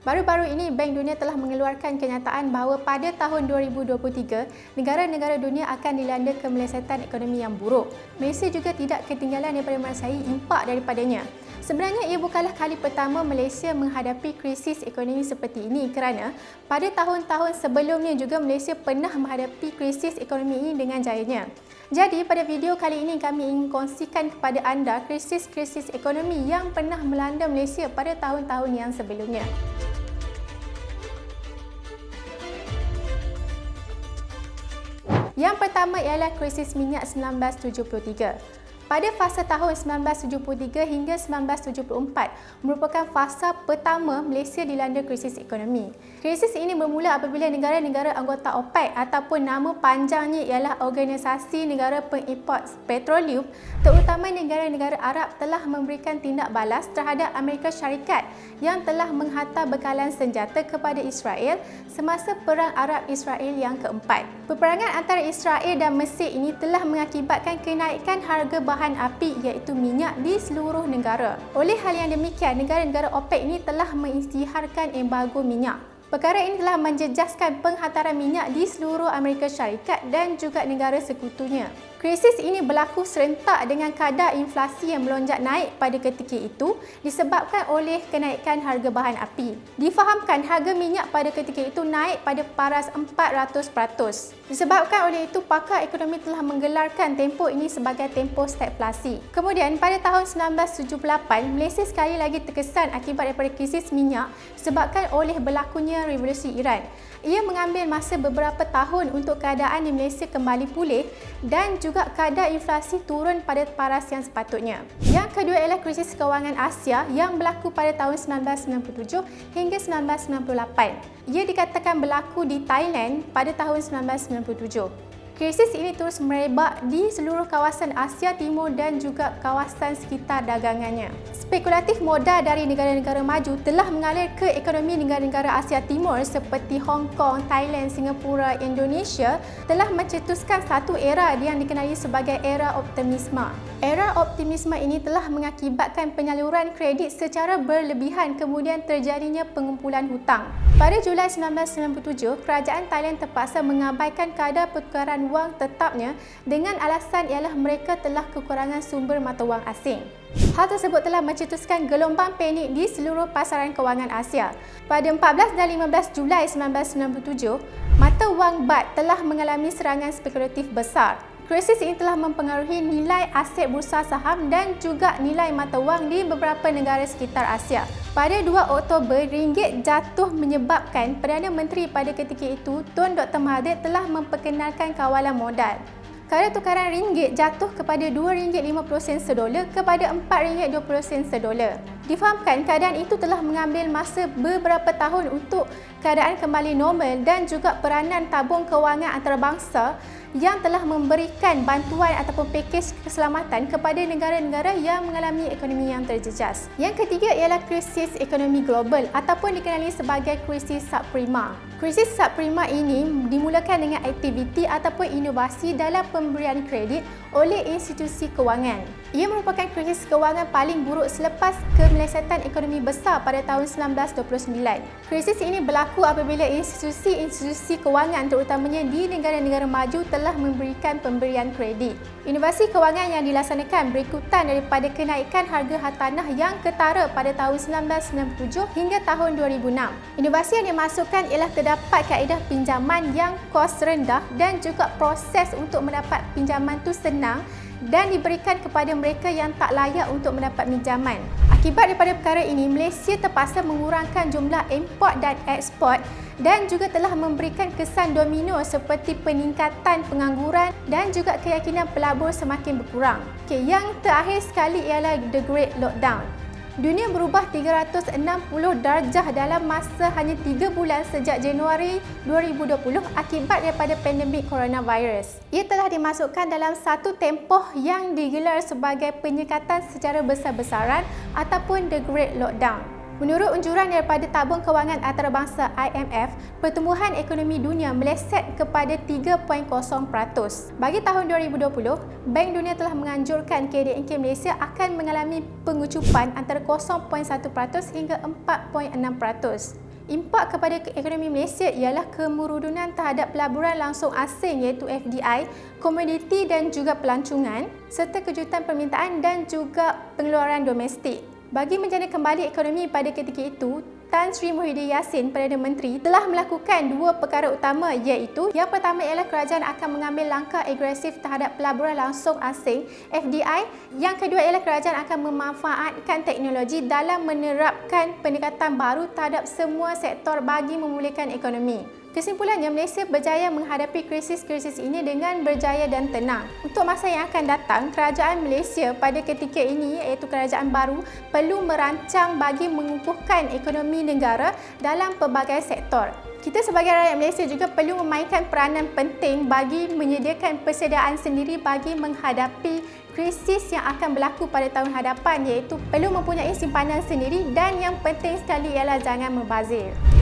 Baru-baru ini, Bank Dunia telah mengeluarkan kenyataan bahawa pada tahun 2023, negara-negara dunia akan dilanda kemelesetan ekonomi yang buruk. Malaysia juga tidak ketinggalan daripada merasai impak daripadanya. Sebenarnya ia bukanlah kali pertama Malaysia menghadapi krisis ekonomi seperti ini kerana pada tahun-tahun sebelumnya juga Malaysia pernah menghadapi krisis ekonomi ini dengan jayanya. Jadi pada video kali ini kami ingin kongsikan kepada anda krisis-krisis ekonomi yang pernah melanda Malaysia pada tahun-tahun yang sebelumnya. Yang pertama ialah krisis minyak 1973. Pada fasa tahun 1973 hingga 1974 merupakan fasa pertama Malaysia dilanda krisis ekonomi. Krisis ini bermula apabila negara-negara anggota OPEC ataupun nama panjangnya ialah Organisasi Negara Pengimport Petroleum, terutama negara-negara Arab telah memberikan tindak balas terhadap Amerika Syarikat yang telah menghantar bekalan senjata kepada Israel semasa Perang Arab-Israel yang keempat. Peperangan antara Israel dan Mesir ini telah mengakibatkan kenaikan harga bahan api iaitu minyak di seluruh negara. Oleh hal yang demikian, negara-negara OPEC ini telah mengisytiharkan embargo minyak. Perkara ini telah menjejaskan penghantaran minyak di seluruh Amerika Syarikat dan juga negara sekutunya. Krisis ini berlaku serentak dengan kadar inflasi yang melonjak naik pada ketika itu disebabkan oleh kenaikan harga bahan api. Difahamkan harga minyak pada ketika itu naik pada paras 400%. Disebabkan oleh itu, pakar ekonomi telah menggelarkan tempoh ini sebagai tempoh stagflasi. Kemudian pada tahun 1978, Malaysia sekali lagi terkesan akibat daripada krisis minyak disebabkan oleh berlakunya revolusi Iran. Ia mengambil masa beberapa tahun untuk keadaan di Malaysia kembali pulih dan juga kadar inflasi turun pada paras yang sepatutnya. Yang kedua ialah krisis kewangan Asia yang berlaku pada tahun 1997 hingga 1998. Ia dikatakan berlaku di Thailand pada tahun 1997. Krisis ini terus merebak di seluruh kawasan Asia Timur dan juga kawasan sekitar dagangannya. Spekulatif modal dari negara-negara maju telah mengalir ke ekonomi negara-negara Asia Timur seperti Hong Kong, Thailand, Singapura, Indonesia telah mencetuskan satu era yang dikenali sebagai era optimisme. Era optimisme ini telah mengakibatkan penyaluran kredit secara berlebihan kemudian terjadinya pengumpulan hutang. Pada Julai 1997, kerajaan Thailand terpaksa mengabaikan kadar pertukaran wang tetapnya dengan alasan ialah mereka telah kekurangan sumber mata wang asing. Hal tersebut telah mencetuskan gelombang panik di seluruh pasaran kewangan Asia. Pada 14 dan 15 Julai 1997, mata wang baht telah mengalami serangan spekulatif besar. Krisis ini telah mempengaruhi nilai aset bursa saham dan juga nilai mata wang di beberapa negara sekitar Asia. Pada 2 Oktober, ringgit jatuh menyebabkan Perdana Menteri pada ketika itu, Tun Dr. Mahathir telah memperkenalkan kawalan modal. Kadar tukaran ringgit jatuh kepada RM2.50 sedolar kepada RM4.20 sedolar. Difahamkan keadaan itu telah mengambil masa beberapa tahun untuk keadaan kembali normal dan juga peranan tabung kewangan antarabangsa yang telah memberikan bantuan ataupun pakej keselamatan kepada negara-negara yang mengalami ekonomi yang terjejas. Yang ketiga ialah krisis ekonomi global ataupun dikenali sebagai krisis subprima. Krisis subprima ini dimulakan dengan aktiviti ataupun inovasi dalam pemberian kredit oleh institusi kewangan. Ia merupakan krisis kewangan paling buruk selepas kemelesetan ekonomi besar pada tahun 1929. Krisis ini berlaku apabila institusi-institusi kewangan terutamanya di negara-negara maju telah memberikan pemberian kredit. Inovasi kewangan yang dilaksanakan berikutan daripada kenaikan harga hartanah yang ketara pada tahun 1997 hingga tahun 2006. Inovasi yang dimasukkan ialah terdapat kaedah pinjaman yang kos rendah dan juga proses untuk mendapat pinjaman itu senang dan diberikan kepada mereka yang tak layak untuk mendapat pinjaman. Akibat daripada perkara ini, Malaysia terpaksa mengurangkan jumlah import dan ekspor dan juga telah memberikan kesan domino seperti peningkatan pengangguran dan juga keyakinan pelabur semakin berkurang. Yang terakhir sekali ialah The Great Lockdown. Dunia berubah 360 darjah dalam masa hanya 3 bulan sejak Januari 2020 akibat daripada pandemik coronavirus. Ia telah dimasukkan dalam satu tempoh yang digelar sebagai penyekatan secara besar-besaran ataupun The Great Lockdown. Menurut unjuran daripada Tabung Kewangan Antarabangsa IMF, pertumbuhan ekonomi dunia meleset kepada 3.0%. Bagi tahun 2020, Bank Dunia telah menganjurkan KDNK Malaysia akan mengalami pengucupan antara 0.1% hingga 4.6%. Impak kepada ekonomi Malaysia ialah kemurudunan terhadap pelaburan langsung asing iaitu FDI, komoditi dan juga pelancongan, serta kejutan permintaan dan juga pengeluaran domestik. Bagi menjana kembali ekonomi pada ketika itu, Tan Sri Muhyiddin Yassin, Perdana Menteri, telah melakukan dua perkara utama iaitu yang pertama ialah kerajaan akan mengambil langkah agresif terhadap pelaburan langsung asing FDI. Yang kedua ialah kerajaan akan memanfaatkan teknologi dalam menerapkan pendekatan baru terhadap semua sektor bagi memulihkan ekonomi. Kesimpulannya, Malaysia berjaya menghadapi krisis-krisis ini dengan berjaya dan tenang. Untuk masa yang akan datang, kerajaan Malaysia pada ketika ini iaitu kerajaan baru perlu merancang bagi mengukuhkan ekonomi negara dalam pelbagai sektor. Kita sebagai rakyat Malaysia juga perlu memainkan peranan penting bagi menyediakan persediaan sendiri bagi menghadapi krisis yang akan berlaku pada tahun hadapan, iaitu perlu mempunyai simpanan sendiri dan yang penting sekali ialah jangan membazir.